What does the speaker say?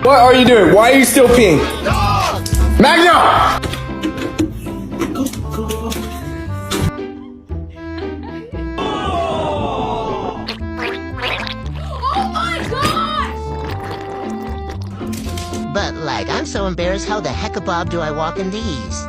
What are you doing? Why are you still peeing? Magna! But, like, I'm so embarrassed, how the heck-a-bob do I walk in these?